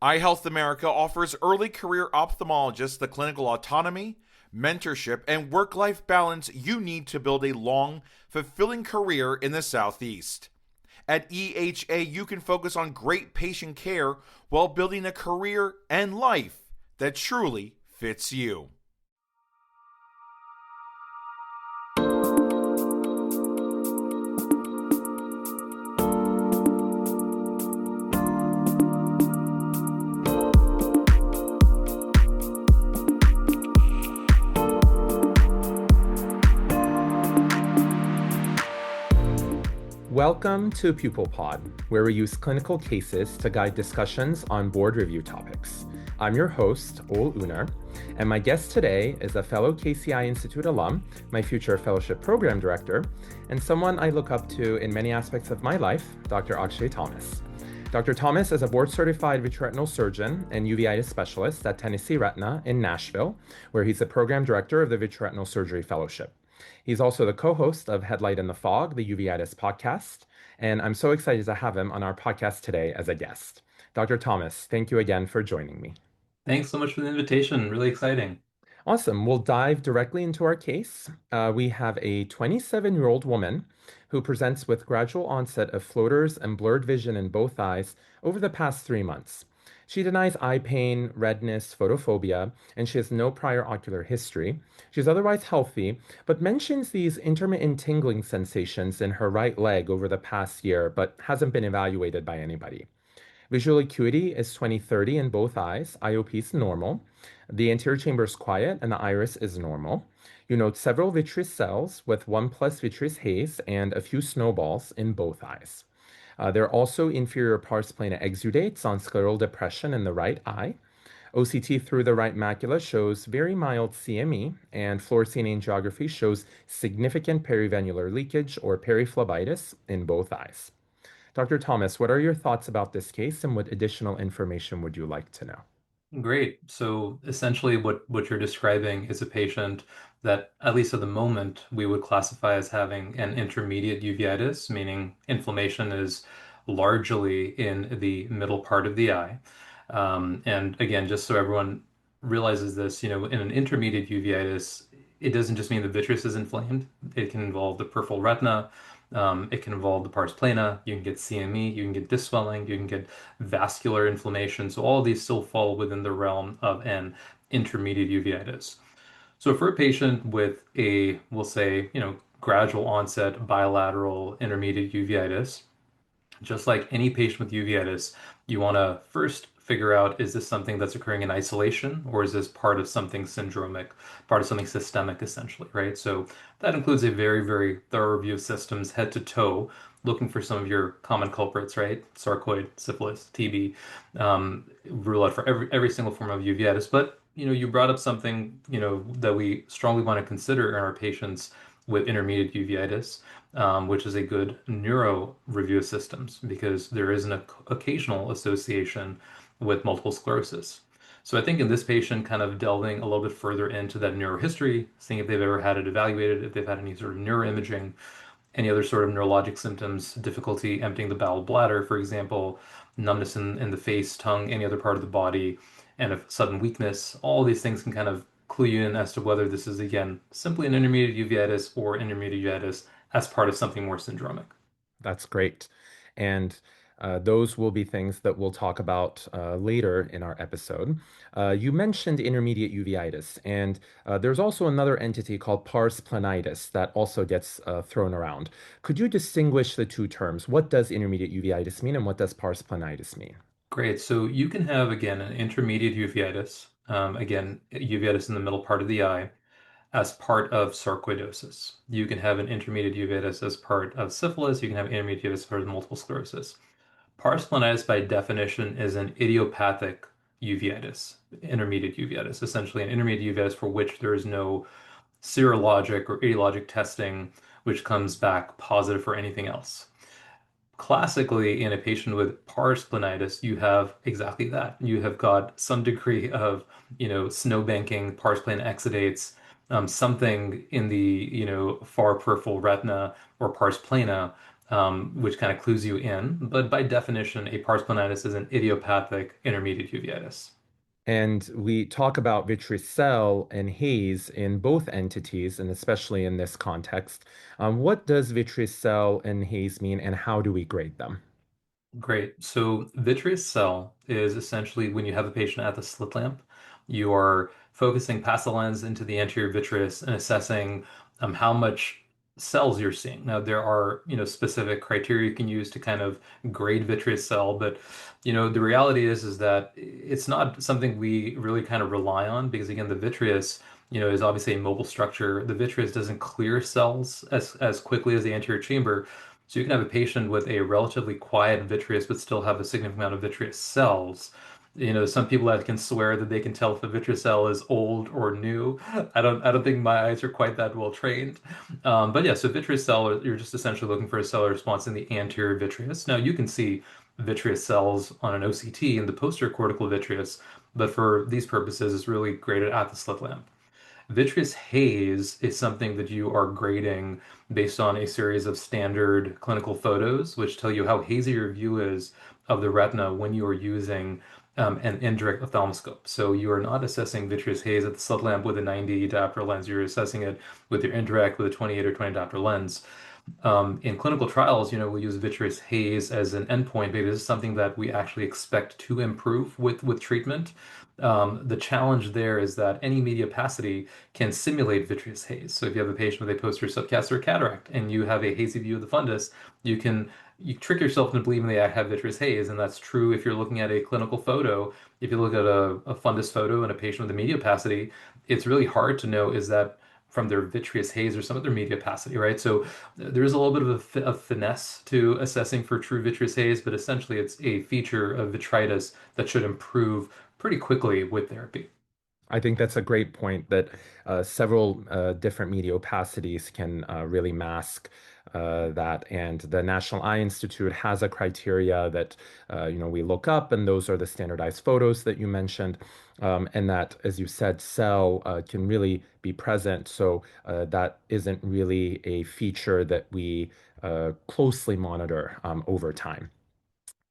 iHealth America offers early career ophthalmologists the clinical autonomy, mentorship, and work life balance you need to build a long, fulfilling career in the Southeast. At EHA, you can focus on great patient care while building a career and life that truly fits you. Welcome to Pupil Pod, where we use clinical cases to guide discussions on board review topics. I'm your host, Ogul Uner, and my guest today is a fellow KCI Institute alum, my future fellowship program director, and someone I look up to in many aspects of my life, Dr. Akshay Thomas. Dr. Thomas is a board-certified vitreoretinal surgeon and uveitis specialist at Tennessee Retina in Nashville, where he's the program director of the Vitreoretinal Surgery Fellowship. He's also the co-host of Headlight in the Fog, the uveitis podcast, and I'm so excited to have him on our podcast today as a guest. Dr. Thomas, thank you again for joining me. Thanks so much for the invitation. Really exciting. Awesome. We'll dive directly into our case. We have a 27-year-old woman who presents with gradual onset of floaters and blurred vision in both eyes over the past 3 months. She denies eye pain, redness, photophobia, and she has no prior ocular history. She's otherwise healthy, but mentions these intermittent tingling sensations in her right leg over the past year, but hasn't been evaluated by anybody. Visual acuity is 20/30 in both eyes. IOP is normal. The anterior chamber is quiet and the iris is normal. You note several vitreous cells with 1+ vitreous haze and a few snowballs in both eyes. There are also inferior pars plana exudates on scleral depression in the right eye. OCT through the right macula shows very mild CME, and fluorescein angiography shows significant perivenular leakage or periphlebitis in both eyes. Dr. Thomas, what are your thoughts about this case and what additional information would you like to know? Great. So essentially what you're describing is a patient that, at least at the moment, we would classify as having an intermediate uveitis, meaning inflammation is largely in the middle part of the eye. And again, just so everyone realizes this, in an intermediate uveitis, it doesn't just mean the vitreous is inflamed. It can involve the peripheral retina. It can involve the pars plana. You can get CME. You can get diswelling. You can get vascular inflammation. So all of these still fall within the realm of an intermediate uveitis. So for a patient with a, we'll say, gradual onset bilateral intermediate uveitis, just like any patient with uveitis, you want to first figure out, is this something that's occurring in isolation, or is this part of something syndromic, part of something systemic, essentially, right? So that includes a very, very thorough review of systems, head to toe, looking for some of your common culprits, right? Sarcoid, syphilis, TB, rule out for every single form of uveitis. But, you brought up something, that we strongly want to consider in our patients with intermediate uveitis, which is a good neuro review of systems because there is an occasional association with multiple sclerosis. So I think in this patient, kind of delving a little bit further into that neurohistory, seeing if they've ever had it evaluated, if they've had any sort of neuroimaging, any other sort of neurologic symptoms, difficulty emptying the bowel bladder, for example, numbness in the face, tongue, any other part of the body, and a sudden weakness, all these things can kind of clue you in as to whether this is, again, simply an intermediate uveitis or intermediate uveitis as part of something more syndromic. That's great. And those will be things that we'll talk about later in our episode. You mentioned intermediate uveitis, and there's also another entity called pars planitis that also gets thrown around. Could you distinguish the two terms? What does intermediate uveitis mean, and what does pars planitis mean? Great. So you can have, again, an intermediate uveitis, again, uveitis in the middle part of the eye, as part of sarcoidosis. You can have an intermediate uveitis as part of syphilis. You can have intermediate uveitis as part of multiple sclerosis. Pars planitis, by definition, is an idiopathic uveitis, intermediate uveitis, essentially an intermediate uveitis for which there is no serologic or etiologic testing which comes back positive for anything else. Classically, in a patient with pars planitis, you have exactly that. You have got some degree of, snowbanking, pars plana exudates, something in the, far peripheral retina or pars plana which kind of clues you in. But by definition, a pars planitis is an idiopathic intermediate uveitis. And we talk about vitreous cell and haze in both entities, and especially in this context. What does vitreous cell and haze mean, and how do we grade them? Great. So vitreous cell is essentially when you have a patient at the slit lamp, you are focusing past the lens into the anterior vitreous and assessing how much cells you're seeing. Now there are, specific criteria you can use to kind of grade vitreous cell, but the reality is that it's not something we really kind of rely on because again, the vitreous, is obviously a mobile structure. The vitreous doesn't clear cells as quickly as the anterior chamber. So you can have a patient with a relatively quiet vitreous, but still have a significant amount of vitreous cells. Some people that can swear that they can tell if a vitreous cell is old or new. I don't think my eyes are quite that well trained. But yeah, so vitreous cell, you're just essentially looking for a cellular response in the anterior vitreous. Now you can see vitreous cells on an OCT in the posterior cortical vitreous, but for these purposes, it's really graded at the slit lamp. Vitreous haze is something that you are grading based on a series of standard clinical photos, which tell you how hazy your view is of the retina when you are using an indirect ophthalmoscope. So you are not assessing vitreous haze at the slit lamp with a 90 diopter lens. You're assessing it with your indirect with a 28 or 20 diopter lens. In clinical trials, we use vitreous haze as an endpoint because this is something that we actually expect to improve with treatment. The challenge there is that any media opacity can simulate vitreous haze. So if you have a patient with a posterior subcapsular cataract and you have a hazy view of the fundus, you trick yourself into believing they have vitreous haze, and that's true if you're looking at a clinical photo. If you look at a fundus photo in a patient with a media opacity, it's really hard to know is that from their vitreous haze or some other media opacity, right? So there is a little bit of a finesse to assessing for true vitreous haze, but essentially it's a feature of vitritis that should improve pretty quickly with therapy. I think that's a great point that several different media opacities can really mask that. And the National Eye Institute has a criteria that we look up, and those are the standardized photos that you mentioned, and that, as you said, cell can really be present. So that isn't really a feature that we closely monitor over time.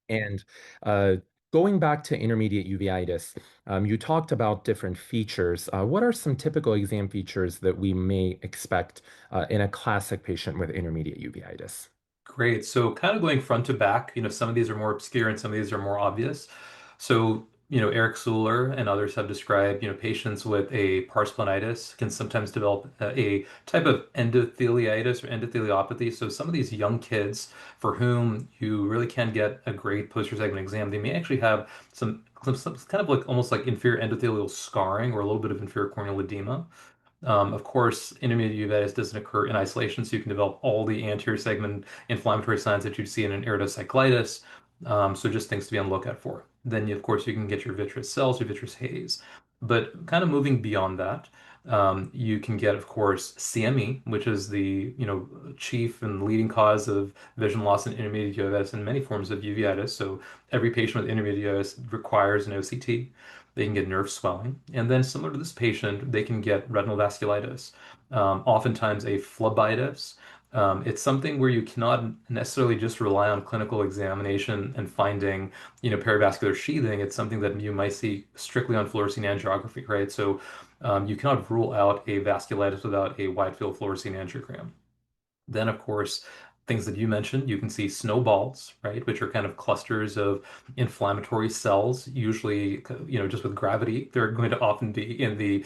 And uh, going back to intermediate uveitis, you talked about different features. What are some typical exam features that we may expect in a classic patient with intermediate uveitis? Great. So kind of going front to back, some of these are more obscure and some of these are more obvious. So, Eric Suler and others have described, patients with a pars planitis can sometimes develop a type of endotheliitis or endotheliopathy. So some of these young kids for whom you really can get a great posterior segment exam, they may actually have some kind of like almost like inferior endothelial scarring or a little bit of inferior corneal edema. Of course, intermediate uveitis doesn't occur in isolation, so you can develop all the anterior segment inflammatory signs that you'd see in an iridocyclitis. So just things to be on the lookout for. Then, of course, you can get your vitreous cells, your vitreous haze. But kind of moving beyond that, you can get, of course, CME, which is the chief and leading cause of vision loss in intermediate uveitis and many forms of uveitis. So every patient with intermediate uveitis requires an OCT. They can get nerve swelling. And then, similar to this patient, they can get retinal vasculitis, oftentimes a phlebitis. It's something where you cannot necessarily just rely on clinical examination and finding, perivascular sheathing. It's something that you might see strictly on fluorescein angiography, right? So you cannot rule out a vasculitis without a widefield fluorescein angiogram. Then, of course, things that you mentioned, you can see snowballs, right, which are kind of clusters of inflammatory cells, usually, just with gravity. They're going to often be in the,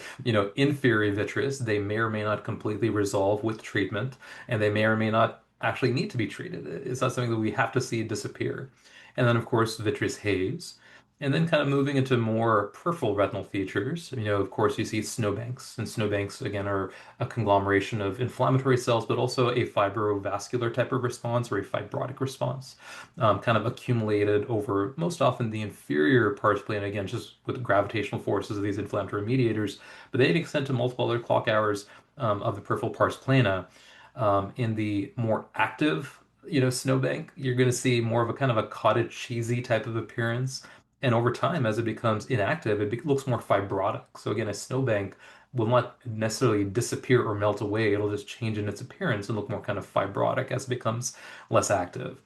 inferior vitreous. They may or may not completely resolve with treatment, and they may or may not actually need to be treated. It's not something that we have to see disappear. And then, of course, vitreous haze. And then kind of moving into more peripheral retinal features, of course, you see snowbanks. And snowbanks, again, are a conglomeration of inflammatory cells, but also a fibrovascular type of response or a fibrotic response, kind of accumulated over most often the inferior parts plane, again, just with gravitational forces of these inflammatory mediators, but they extend to multiple other clock hours of the peripheral pars plana. In the more active, snowbank, you're going to see more of a kind of a cottage cheesy type of appearance. And over time, as it becomes inactive, looks more fibrotic. So again, a snowbank will not necessarily disappear or melt away. It'll just change in its appearance and look more kind of fibrotic as it becomes less active.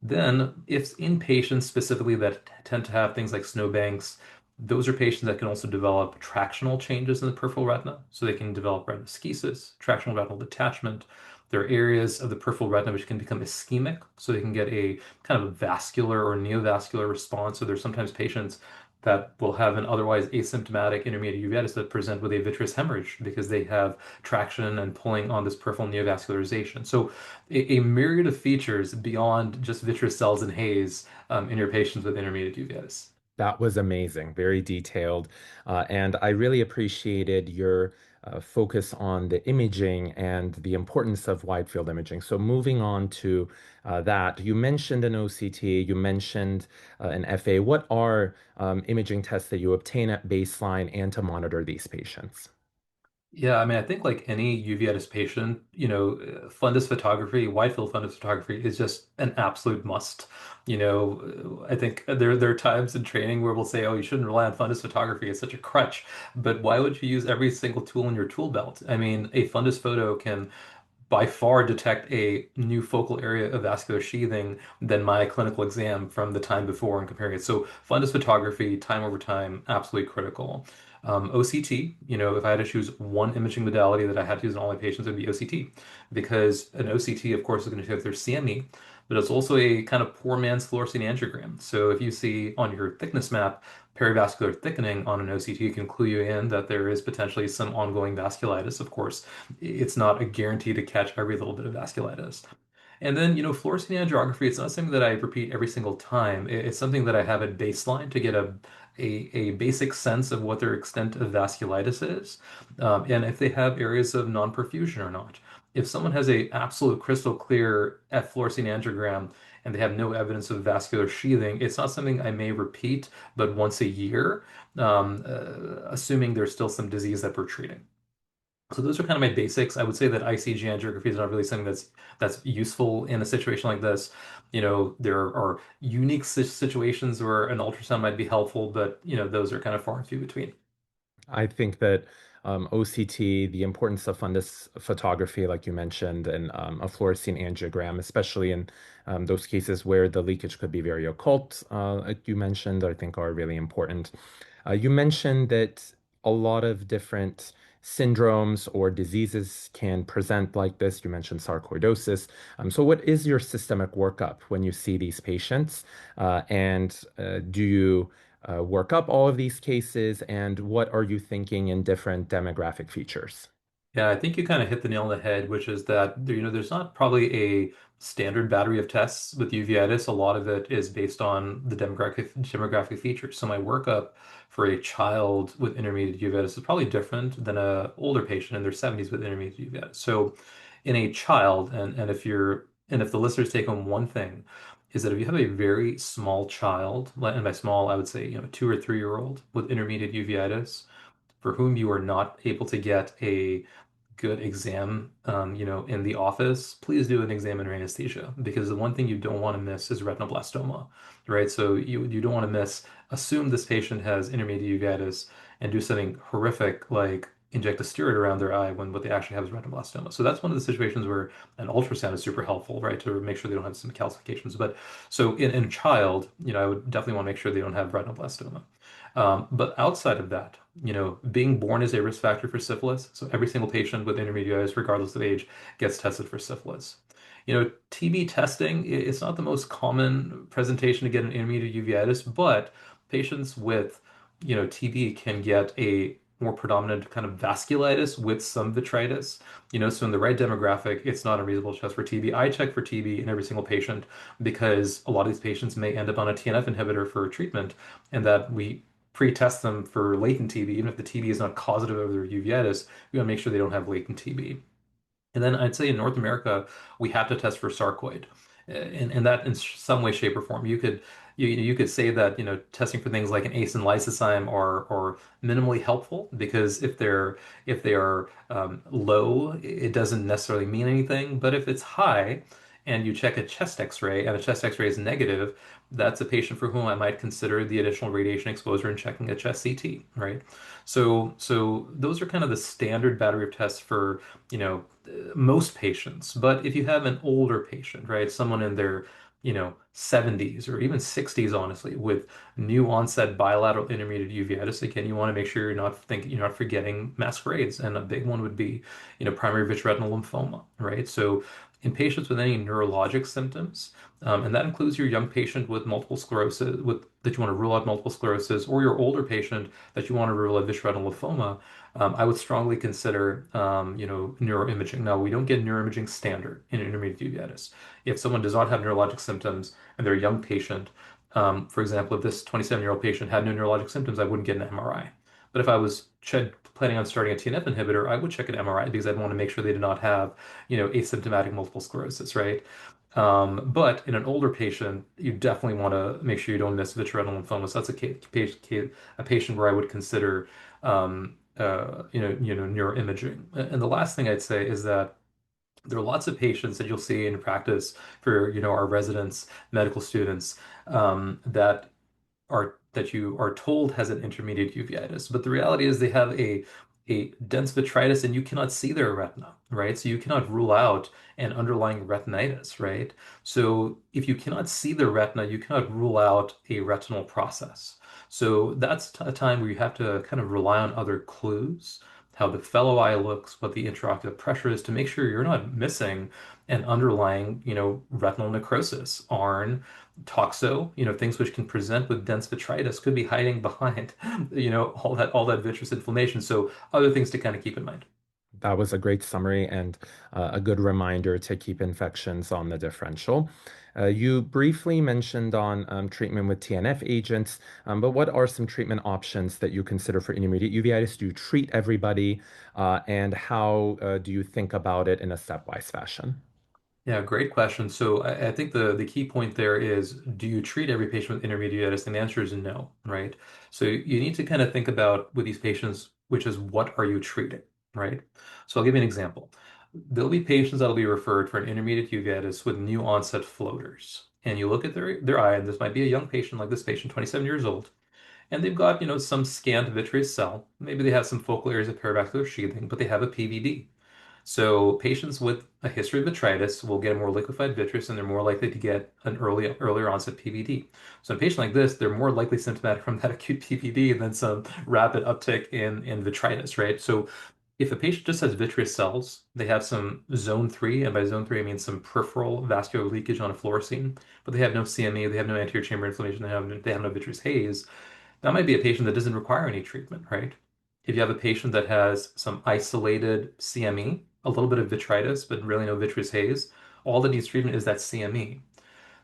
Then, if in patients specifically that tend to have things like snowbanks, those are patients that can also develop tractional changes in the peripheral retina. So they can develop retinoschisis, tractional retinal detachment. There are areas of the peripheral retina which can become ischemic, so they can get a kind of a vascular or neovascular response. So there's sometimes patients that will have an otherwise asymptomatic intermediate uveitis that present with a vitreous hemorrhage because they have traction and pulling on this peripheral neovascularization. So a myriad of features beyond just vitreous cells and haze in your patients with intermediate uveitis. That was amazing, very detailed. And I really appreciated your focus on the imaging and the importance of wide field imaging. So, moving on to that, you mentioned an OCT, you mentioned an FA. What are imaging tests that you obtain at baseline and to monitor these patients? Yeah, I mean, I think like any uveitis patient, fundus photography, wide field fundus photography is just an absolute must. I think there are times in training where we'll say, "Oh, you shouldn't rely on fundus photography; it's such a crutch." But why would you use every single tool in your tool belt? I mean, a fundus photo can by far detect a new focal area of vascular sheathing than my clinical exam from the time before and comparing it. So fundus photography, time over time, absolutely critical. OCT, if I had to choose one imaging modality that I had to use in all my patients, it would be OCT because an OCT, of course, is going to show their CME, but it's also a kind of poor man's fluorescein angiogram. So if you see on your thickness map perivascular thickening on an OCT, it can clue you in that there is potentially some ongoing vasculitis. Of course, it's not a guarantee to catch every little bit of vasculitis. And then, fluorescein angiography, it's not something that I repeat every single time. It's something that I have at baseline to get a basic sense of what their extent of vasculitis is, and if they have areas of non-perfusion or not. If someone has a absolute crystal clear F fluorescein angiogram and they have no evidence of vascular sheathing, it's not something I may repeat, but once a year, assuming there's still some disease that we're treating. So those are kind of my basics. I would say that ICG angiography is not really something that's useful in a situation like this. There are unique situations where an ultrasound might be helpful, but those are kind of far and few between. I think that OCT, the importance of fundus photography, like you mentioned, and a fluorescein angiogram, especially in those cases where the leakage could be very occult, like you mentioned, I think are really important. You mentioned that a lot of different syndromes or diseases can present like this. You mentioned sarcoidosis. So, what is your systemic workup when you see these patients? And do you work up all of these cases? And what are you thinking in different demographic features? Yeah, I think you kind of hit the nail on the head, which is that there's not probably a standard battery of tests with uveitis. A lot of it is based on the demographic features. So my workup for a child with intermediate uveitis is probably different than a older patient in their 70s with intermediate uveitis. So in a child, and if the listeners take home one thing, is that if you have a very small child, and by small I would say 2 or 3 year old with intermediate uveitis, for whom you are not able to get a good exam, in the office, please do an exam under anesthesia because the one thing you don't want to miss is retinoblastoma, right? So you don't want to assume this patient has intermediate uveitis and do something horrific like inject a steroid around their eye when what they actually have is retinoblastoma. So that's one of the situations where an ultrasound is super helpful, right, to make sure they don't have some calcifications. But so in a child, I would definitely want to make sure they don't have retinoblastoma. But outside of that, being born is a risk factor for syphilis. So every single patient with intermediate, regardless of age, gets tested for syphilis. TB testing, it's not the most common presentation to get an intermediate uveitis, but patients with, TB can get a more predominant kind of vasculitis with some vitritis. So in the right demographic, it's not unreasonable to test for TB. I check for TB in every single patient because a lot of these patients may end up on a TNF inhibitor for treatment, and that we pre-test them for latent TB, even if the TB is not causative of their uveitis, we want to make sure they don't have latent TB. And then I'd say in North America, we have to test for sarcoid, and that in some way, shape, or form. You could say that testing for things like an ACE and lysozyme are minimally helpful because if they are low, it doesn't necessarily mean anything. But if it's high, and you check a chest X-ray and the chest X-ray is negative, that's a patient for whom I might consider the additional radiation exposure and checking a chest CT, right? So those are kind of the standard battery of tests for, most patients. But if you have an older patient, right, someone in their, 70s or even 60s, honestly, with new onset bilateral intermediate uveitis, again, you want to make sure you're not forgetting masquerades. And a big one would be, primary vitreoretinal lymphoma, right? So in patients with any neurologic symptoms, and that includes your young patient with multiple sclerosis, that you want to rule out multiple sclerosis, or your older patient that you want to rule out vitreoretinal lymphoma. I would strongly consider, neuroimaging. Now, we don't get neuroimaging standard in intermediate uveitis. If someone does not have neurologic symptoms and they're a young patient, for example, if this 27-year-old patient had no neurologic symptoms, I wouldn't get an MRI. But if I was planning on starting a TNF inhibitor, I would check an MRI because I'd want to make sure they did not have, asymptomatic multiple sclerosis, right? But in an older patient, you definitely want to make sure you don't miss vitreoretinal lymphoma. So that's a patient where I would consider, neuroimaging. And the last thing I'd say is that there are lots of patients that you'll see in practice for, our residents, medical students, that you are told has an intermediate uveitis, but the reality is they have a dense vitritis and you cannot see their retina, right? So you cannot rule out an underlying retinitis, right? So if you cannot see the retina, you cannot rule out a retinal process. So that's a time where you have to kind of rely on other clues, how the fellow eye looks, what the intraocular pressure is to make sure you're not missing an underlying, retinal necrosis, ARN, toxo, things which can present with dense vitritis could be hiding behind, all that vitreous inflammation. So other things to kind of keep in mind. That was a great summary and a good reminder to keep infections on the differential. You briefly mentioned on treatment with TNF agents, but what are some treatment options that you consider for intermediate uveitis? Do you treat everybody, and how do you think about it in a stepwise fashion? Yeah, great question. So I think the key point there is, do you treat every patient with intermediate? And the answer is no, right? So you need to kind of think about with these patients, which is what are you treating, right? So I'll give you an example. There'll be patients that'll be referred for an intermediate uveitis with new onset floaters. And you look at their eye, and this might be a young patient like this patient, 27 years old, and they've got, some scant vitreous cell. Maybe they have some focal areas of perivascular sheathing, but they have a PVD. So patients with a history of vitritis will get a more liquefied vitreous and they're more likely to get an earlier onset PVD. So in a patient like this, they're more likely symptomatic from that acute PVD than some rapid uptick in vitritis, right? So if a patient just has vitreous cells, they have some zone 3, and by zone 3 I mean some peripheral vascular leakage on a fluorescein, but they have no CME, they have no anterior chamber inflammation, they have no vitreous haze, that might be a patient that doesn't require any treatment, right? If you have a patient that has some isolated CME, a little bit of vitritis, but really no vitreous haze, all that needs treatment is that CME.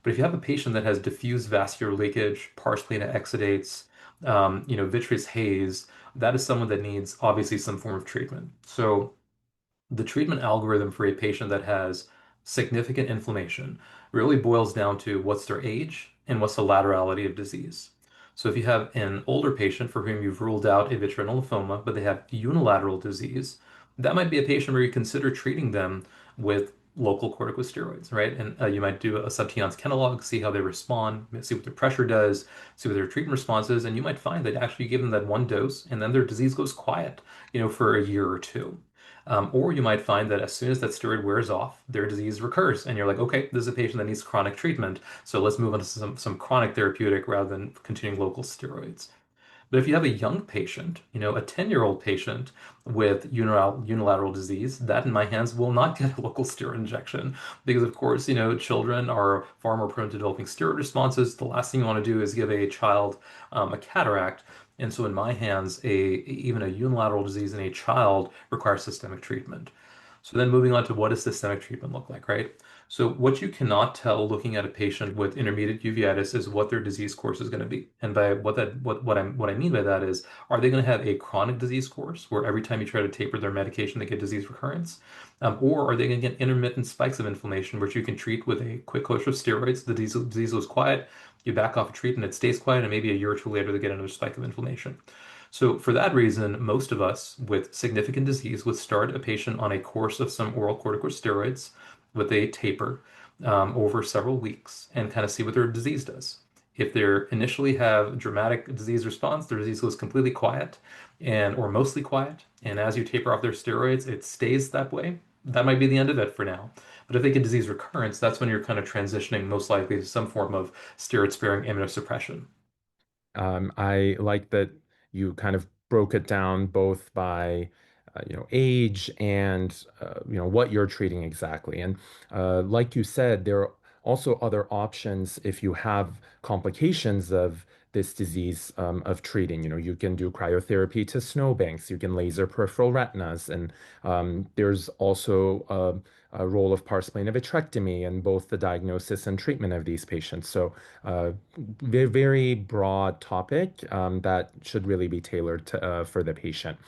But if you have a patient that has diffuse vascular leakage, parsplana exudates, vitreous haze, that is someone that needs obviously some form of treatment. So the treatment algorithm for a patient that has significant inflammation really boils down to what's their age and what's the laterality of disease. So if you have an older patient for whom you've ruled out a vitreoretinal lymphoma, but they have unilateral disease, that might be a patient where you consider treating them with local corticosteroids, right? And you might do a subtenon Kenalog, see how they respond, see what their pressure does, see what their treatment response is, and you might find that actually you give them that one dose and then their disease goes quiet, for a year or two. Or you might find that as soon as that steroid wears off, their disease recurs, and you're like, okay, this is a patient that needs chronic treatment, so let's move on to some chronic therapeutic rather than continuing local steroids. But if you have a young patient, a 10-year-old patient with unilateral disease, that in my hands will not get a local steroid injection because, of course, children are far more prone to developing steroid responses. The last thing you want to do is give a child a cataract. And so in my hands, even a unilateral disease in a child requires systemic treatment. So then moving on to what does systemic treatment look like, right? So what you cannot tell looking at a patient with intermediate uveitis is what their disease course is going to be. And by what I mean by that is, are they going to have a chronic disease course where every time you try to taper their medication, they get disease recurrence? Or are they going to get intermittent spikes of inflammation, which you can treat with a quick course of steroids, the disease goes quiet, you back off a treatment, it stays quiet, and maybe a year or two later they get another spike of inflammation. So for that reason, most of us with significant disease would start a patient on a course of some oral corticosteroids with a taper over several weeks and kind of see what their disease does. If they initially have dramatic disease response, their disease goes completely quiet and or mostly quiet. And as you taper off their steroids, it stays that way. That might be the end of it for now. But if they get disease recurrence, that's when you're kind of transitioning most likely to some form of steroid-sparing immunosuppression. I like that you kind of broke it down both by age and what you're treating exactly. And like you said, there are also other options if you have complications of this disease of treating. You can do cryotherapy to snowbanks, you can laser peripheral retinas, and there's also a role of pars plana vitrectomy in both the diagnosis and treatment of these patients. So very, very broad topic that should really be tailored for the patient.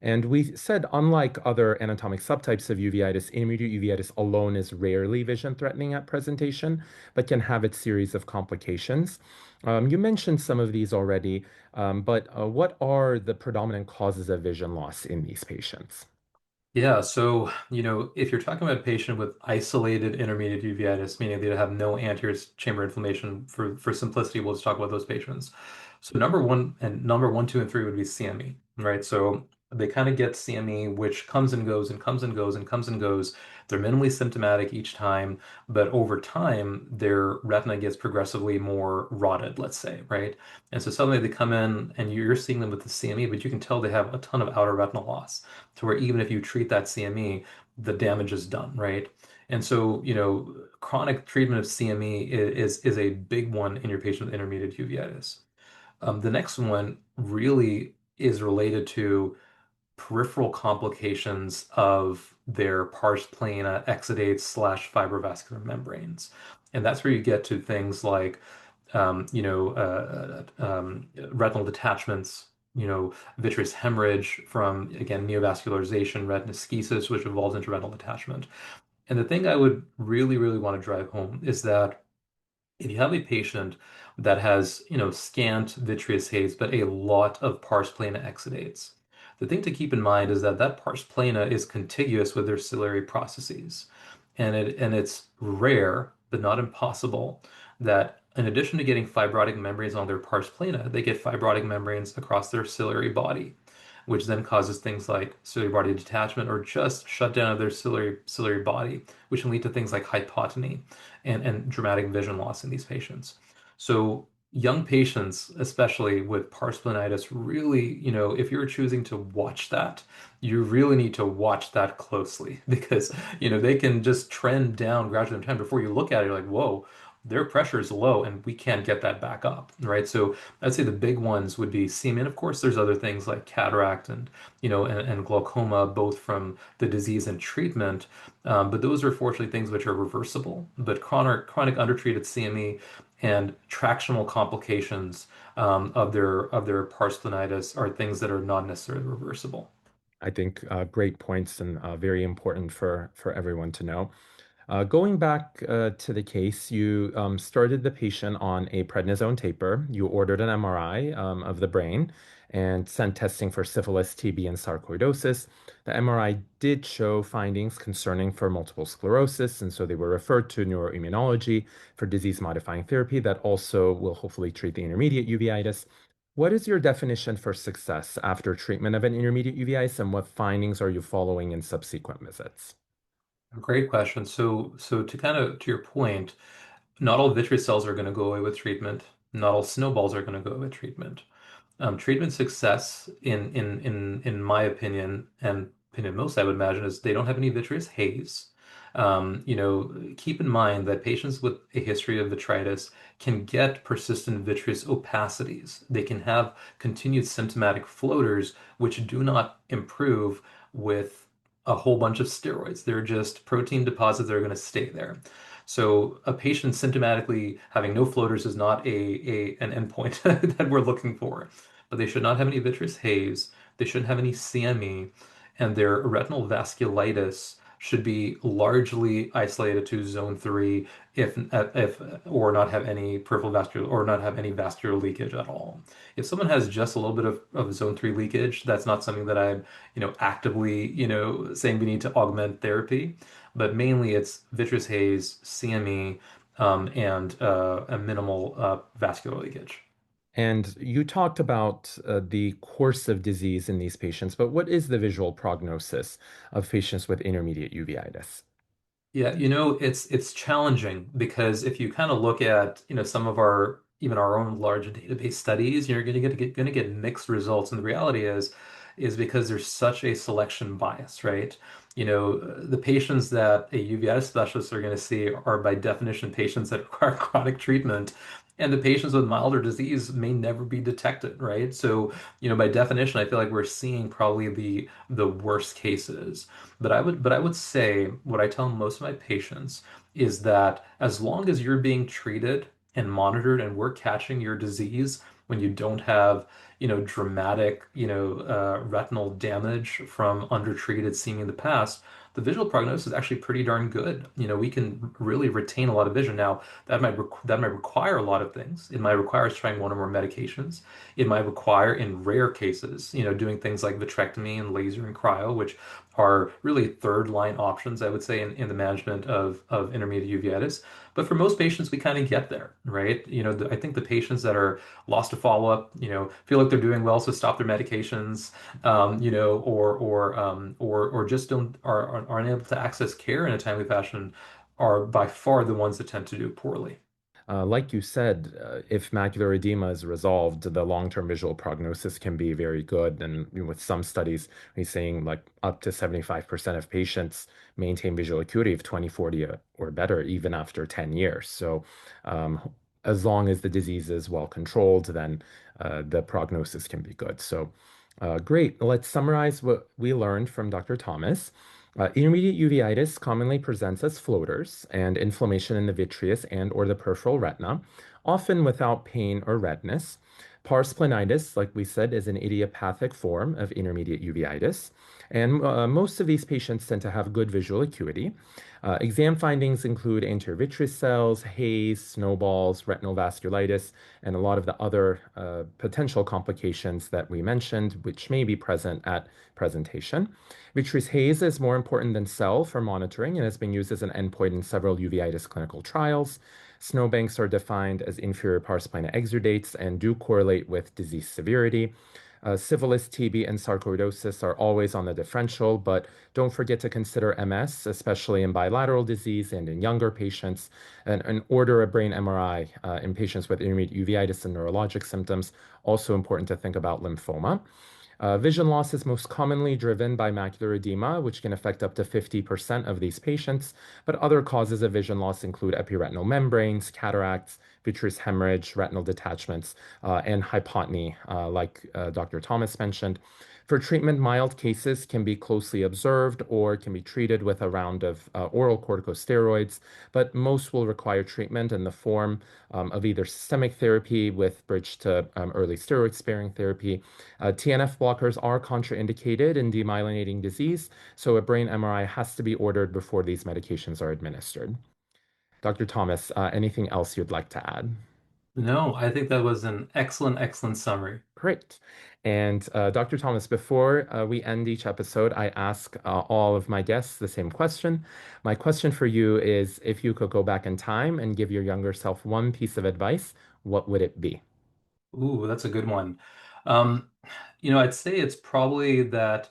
And we said, unlike other anatomic subtypes of uveitis, intermediate uveitis alone is rarely vision threatening at presentation, but can have its series of complications. You mentioned some of these already, but what are the predominant causes of vision loss in these patients? Yeah, so, if you're talking about a patient with isolated intermediate uveitis, meaning they have no anterior chamber inflammation, for simplicity, we'll just talk about those patients. So number one, two, and three would be CME, right? So they kind of get CME, which comes and goes and comes and goes and comes and goes. They're minimally symptomatic each time, but over time, their retina gets progressively more rotted, let's say, right? And so suddenly they come in and you're seeing them with the CME, but you can tell they have a ton of outer retinal loss to where even if you treat that CME, the damage is done, right? And so, chronic treatment of CME is a big one in your patient with intermediate uveitis. The next one really is related to peripheral complications of their pars plana exudates slash fibrovascular membranes. And that's where you get to things like, retinal detachments, vitreous hemorrhage from, again, neovascularization, retinoschisis, which evolves into retinal detachment. And the thing I would really, really want to drive home is that if you have a patient that has, scant vitreous haze, but a lot of pars plana exudates, the thing to keep in mind is that that pars plana is contiguous with their ciliary processes. And it's rare, but not impossible, that in addition to getting fibrotic membranes on their pars plana, they get fibrotic membranes across their ciliary body, which then causes things like ciliary body detachment or just shutdown of their ciliary body, which can lead to things like hypotony and dramatic vision loss in these patients. So young patients, especially with pars planitis, really, if you're choosing to watch that, you really need to watch that closely because, they can just trend down gradually in time. Before you look at it, you're like, whoa, their pressure is low and we can't get that back up, right? So I'd say the big ones would be semen. Of course, there's other things like cataract and glaucoma, both from the disease and treatment. But those are fortunately things which are reversible. But chronic undertreated CME and tractional complications of their pars planitis are things that are not necessarily reversible. I think great points and very important for everyone to know. Going back to the case, you started the patient on a prednisone taper. You ordered an MRI of the brain and sent testing for syphilis, TB, and sarcoidosis. The MRI did show findings concerning for multiple sclerosis, and so they were referred to neuroimmunology for disease-modifying therapy that also will hopefully treat the intermediate uveitis. What is your definition for success after treatment of an intermediate uveitis, and what findings are you following in subsequent visits? Great question. So to your point, not all vitreous cells are going to go away with treatment. Not all snowballs are going to go away with treatment. Treatment success, in my opinion, and opinion of most, I would imagine, is they don't have any vitreous haze. Keep in mind that patients with a history of vitritis can get persistent vitreous opacities. They can have continued symptomatic floaters, which do not improve with a whole bunch of steroids. They're just protein deposits that are going to stay there. So a patient symptomatically having no floaters is not an endpoint that we're looking for. But they should not have any vitreous haze. They shouldn't have any CME, and their retinal vasculitis should be largely isolated to zone 3 if or not have any peripheral vascular or not have any vascular leakage at all. If someone has just a little bit of zone 3 leakage, that's not something that I'm, actively, saying we need to augment therapy, but mainly it's vitreous haze, CME, and a minimal vascular leakage. And you talked about the course of disease in these patients, but what is the visual prognosis of patients with intermediate uveitis? Yeah, it's challenging because if you kind of look at, some of our even our own large database studies, you're going to get mixed results. And the reality is because there's such a selection bias, right? The patients that a uveitis specialist are going to see are by definition patients that require chronic treatment. And the patients with milder disease may never be detected, right? So, by definition, I feel like we're seeing probably the worst cases. But I would say what I tell most of my patients is that as long as you're being treated and monitored and we're catching your disease when you don't have, dramatic, retinal damage from undertreated seeing in the past, the visual prognosis is actually pretty darn good. We can really retain a lot of vision. Now, that might require a lot of things. It might require us trying one or more medications. It might require, in rare cases, doing things like vitrectomy and laser and cryo, which are really third line options, I would say, in the management of intermediate uveitis. But for most patients, we kind of get there, right? I think the patients that are lost to follow-up, feel like they're doing well, so stop their medications, or just aren't able to access care in a timely fashion, are by far the ones that tend to do poorly. Like you said, if macular edema is resolved, the long-term visual prognosis can be very good. And with some studies, we're saying like up to 75% of patients maintain visual acuity of 20/40 or better even after 10 years. So as long as the disease is well controlled, then the prognosis can be good. So great. Let's summarize what we learned from Dr. Thomas. Intermediate uveitis commonly presents as floaters and inflammation in the vitreous and or the peripheral retina, often without pain or redness. Pars planitis, like we said, is an idiopathic form of intermediate uveitis, and most of these patients tend to have good visual acuity. Exam findings include anterior vitreous cells, haze, snowballs, retinal vasculitis, and a lot of the other potential complications that we mentioned, which may be present at presentation. Vitreous haze is more important than cell for monitoring and has been used as an endpoint in several uveitis clinical trials. Snowbanks are defined as inferior pars plana exudates and do correlate with disease severity. Syphilis, TB, and sarcoidosis are always on the differential, but don't forget to consider MS, especially in bilateral disease and in younger patients, and order a brain MRI in patients with intermediate uveitis and neurologic symptoms. Also important to think about lymphoma. Vision loss is most commonly driven by macular edema, which can affect up to 50% of these patients, but other causes of vision loss include epiretinal membranes, cataracts, vitreous hemorrhage, retinal detachments, and hypotony, like Dr. Thomas mentioned. For treatment, mild cases can be closely observed or can be treated with a round of oral corticosteroids, but most will require treatment in the form of either systemic therapy with bridge to early steroid-sparing therapy. TNF blockers are contraindicated in demyelinating disease, so a brain MRI has to be ordered before these medications are administered. Dr. Thomas, anything else you'd like to add? No, I think that was an excellent, excellent summary. Great. And Dr. Thomas, before we end each episode, I ask all of my guests the same question. My question for you is if you could go back in time and give your younger self one piece of advice, what would it be? Ooh, that's a good one. Um, I'd say it's probably that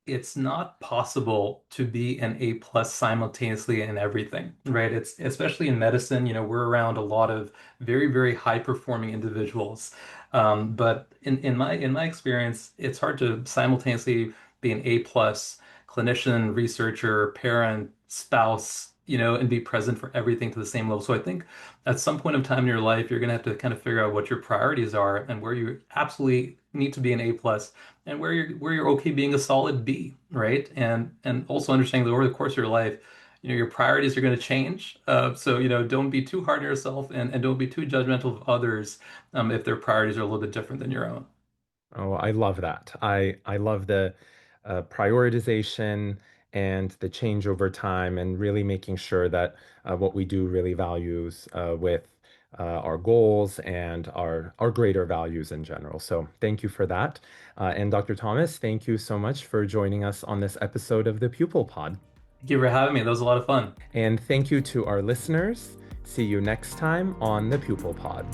it's not possible to be an A plus simultaneously in everything, right? It's especially in medicine, we're around a lot of very, very high performing individuals. But in my experience, it's hard to simultaneously be an A plus clinician, researcher, parent, spouse, and be present for everything to the same level. So I think at some point of time in your life, you're going to have to kind of figure out what your priorities are and where you absolutely need to be an A plus and where you're okay being a solid B, right? And also understanding that over the course of your life, your priorities are going to change. So don't be too hard on yourself and don't be too judgmental of others if their priorities are a little bit different than your own. Oh, I love that. I love the prioritization and the change over time, and really making sure that what we do really values with our goals and our greater values in general. So thank you for that. And Dr. Thomas, thank you so much for joining us on this episode of the Pupil Pod. Thank you for having me. That was a lot of fun. And thank you to our listeners. See you next time on the Pupil Pod.